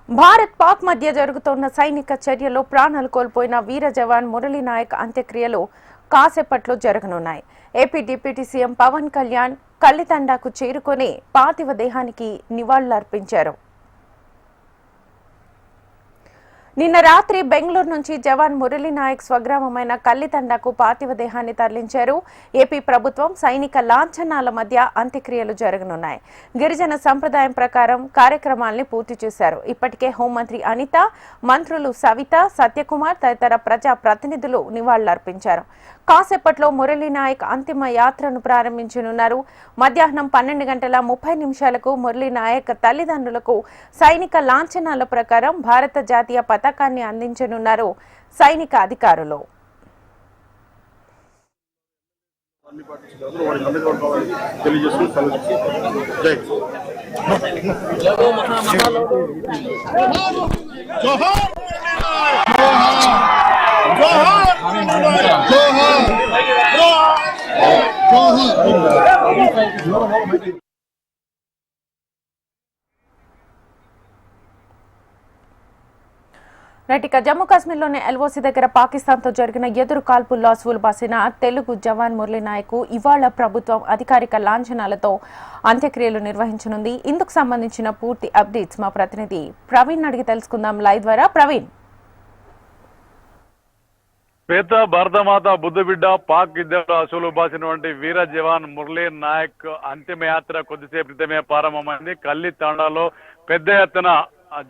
భారత్ పాక్ మధ్య జరుగుతున్న సైనిక చర్యలో ప్రాణాలు కోల్పోయిన వీర జవాన్ మురళీ నాయక్ అంత్యక్రియలు కాసేపట్లో జరగనున్నాయి. AP deputy CM Pawan Kalyan కల్లితండాకు చేరుకొని పార్థివ దేహానికి నివాళులర్పించారు. నిన్న రాత్రి బెంగళూరు నుంచి జవాన్ మురళీ నాయక్ స్వగ్రామమైన కల్లితండాకు పార్థివ దేహాన్ని తరలించారు. ఏపీ ప్రభుత్వం సైనిక లాంఛనాల మధ్య అంత్యక్రియలు జరగనున్నాయి. గిరిజన సంప్రదాయం ప్రకారం కార్యక్రమాల్ని పూర్తి చేశారు. ఇప్పటికే హోంమంత్రి అనిత, మంత్రులు సవిత, సత్యకుమార్ తదితర ప్రజా ప్రతినిధులు నివాళులర్పించారు. కాసేపట్లో మురళీ నాయక్ అంతిమ యాత్రను ప్రారంభించనున్నారు. మధ్యాహ్నం 12:30 మురళీ నాయక్ తల్లిదండ్రులకు సైనిక లాంఛనాల ప్రకారం భారత జాతీయ పతాకాన్ని అందించనున్నారు సైనిక అధికారులు. ఇక జమ్మూ కాశ్మీర్లోని ఎల్ఓసీ దగ్గర పాకిస్తాన్తో జరిగిన ఎదురు కాల్పుల్లో అసువులు బాసిన తెలుగు జవాన్ మురళీ నాయక్ ఇవాళ ప్రభుత్వం అధికారిక లాంఛనాలతో అంత్యక్రియలు నిర్వహించనుంది. ఇందుకు సంబంధించిన పూర్తి అప్డేట్స్ మా ప్రతినిధి ప్రవీణ్ అడిగి తెలుసుకుందాం లైవ్ ద్వారా. ప్రవీణ్, పేద భారతమాత బుద్ధబిడ్డ పాక్ యుద్ధంలో అసువులు బాసినటువంటి వీర జవాన్ మురళీ నాయక్ అంతిమయాత్ర కొద్దిసేపు క్రితమే ప్రారంభమైంది. కల్లి తాండాలో పెద్ద ఎత్తున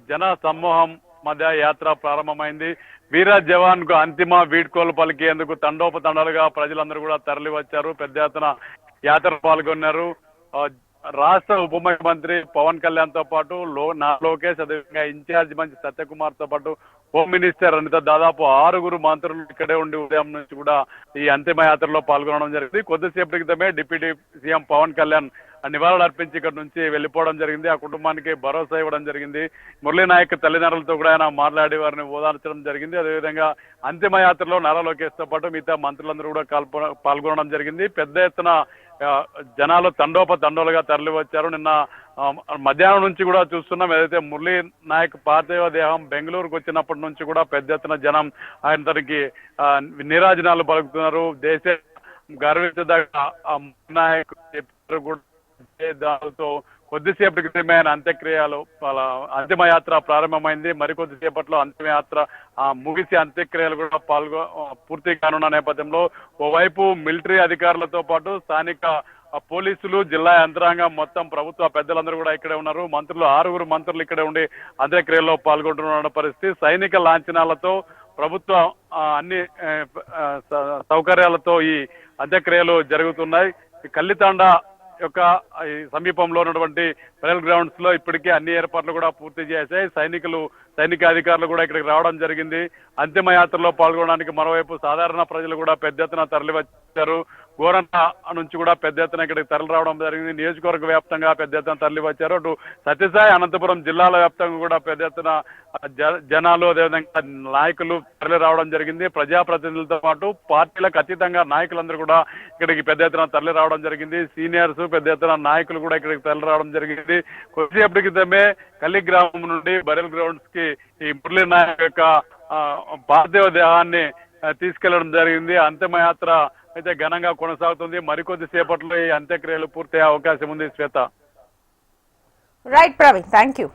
జన సమూహం మధ్య యాత్ర ప్రారంభమైంది. వీర జవాన్ కు అంతిమ వీడ్కోలు పలికేందుకు తండోపతండాలుగా ప్రజలందరూ కూడా తరలి వచ్చారు. పెద్ద ఎత్తున యాత్ర పాల్గొన్నారు. రాష్ట్ర ఉప ముఖ్యమంత్రి పవన్ కళ్యాణ్ తో పాటు లోకేష్, అదేవిధంగా ఇన్ఛార్జ్ మంత్రి సత్యకుమార్ తో పాటు హోమ్ మినిస్టర్ అనిత, దాదాపు 6 మంత్రులు ఇక్కడే ఉండి ఉదయం నుంచి కూడా ఈ అంతిమ యాత్రలో పాల్గొనడం జరిగింది. కొద్దిసేపటి క్రితమే డిప్యూటీ సీఎం పవన్ కళ్యాణ్ నివాళులు అర్పించి ఇక్కడ నుంచి వెళ్లిపోవడం జరిగింది. ఆ కుటుంబానికి భరోసా ఇవ్వడం జరిగింది. మురళీ నాయక్ తల్లిదండ్రులతో కూడా ఆయన మాట్లాడి వారిని ఓదార్చడం జరిగింది. అదేవిధంగా అంతిమ యాత్రలో నారా లోకేష్ తో పాటు మిగతా మంత్రులందరూ కూడా పాల్గొనడం జరిగింది. పెద్ద ఎత్తున జనాలు తండోపతండోలుగా తరలి వచ్చారు. నిన్న మధ్యాహ్నం నుంచి కూడా చూస్తున్నాం. ఏదైతే మురళీ నాయక్ పార్థివ దేహం బెంగళూరుకు వచ్చినప్పటి నుంచి కూడా పెద్ద ఎత్తున జనం ఆయన తనకి నీరాజనాలు పలుకుతున్నారు. దేశ గర్వించదగ్గ నాయక్ చెప్పారు కూడా. దానితో కొద్దిసేపటి క్రితమే ఆయన అంత్యక్రియలు అంతిమయాత్ర ప్రారంభమైంది. మరికొద్దిసేపట్లో అంతిమయాత్ర ముగిసి అంత్యక్రియలు కూడా పూర్తి కానున్న నేపథ్యంలో ఓవైపు మిలిటరీ అధికారులతో పాటు స్థానిక పోలీసులు, జిల్లా యంత్రాంగం, మొత్తం ప్రభుత్వ పెద్దలందరూ కూడా ఇక్కడే ఉన్నారు. మంత్రులు 6 మంత్రులు ఇక్కడే ఉండి అంత్యక్రియల్లో పాల్గొంటున్న పరిస్థితి. సైనిక లాంఛనాలతో ప్రభుత్వ అన్ని సౌకర్యాలతో ఈ అంత్యక్రియలు జరుగుతున్నాయి. కల్లితాండా యొక్క సమీపంలో ఉన్నటువంటి పెరల్ గ్రౌండ్స్ లో ఇప్పటికే అన్ని ఏర్పాట్లు కూడా పూర్తి చేశాయి. సైనిక అధికారులు కూడా ఇక్కడికి రావడం జరిగింది. అంతిమ యాత్రలో పాల్గొనడానికి మరోవైపు సాధారణ ప్రజలు కూడా పెద్ద ఎత్తున తరలి వచ్చారు. గోరంట నుంచి కూడా పెద్ద ఎత్తున ఇక్కడికి తరలి రావడం జరిగింది. నియోజకవర్గ వ్యాప్తంగా పెద్ద ఎత్తున తరలి వచ్చారు. అటు సత్యసాయి, అనంతపురం జిల్లాల వ్యాప్తంగా కూడా పెద్ద ఎత్తున జనాలు, అదేవిధంగా నాయకులు తరలి రావడం జరిగింది. ప్రజాప్రతినిధులతో పాటు పార్టీలకు అతీతంగా నాయకులందరూ కూడా ఇక్కడికి పెద్ద ఎత్తున తరలి రావడం జరిగింది. సీనియర్స్, పెద్ద ఎత్తున నాయకులు కూడా ఇక్కడికి తరలి రావడం జరిగింది. కొద్దిసేపటి క్రితమే కల్లి గ్రామం నుండి బరెల్ గ్రౌండ్స్ కి ఈ మురళీ నాయక్ యొక్క పార్థివ దేహాన్ని తీసుకెళ్లడం జరిగింది. అంతిమయాత్ర అయితే ఘనంగా కొనసాగుతుంది. మరికొద్ది సేపట్లో ఈ అంత్యక్రియలు పూర్తయ్యే అవకాశం ఉంది. Shweta. Right Praveen, thank you.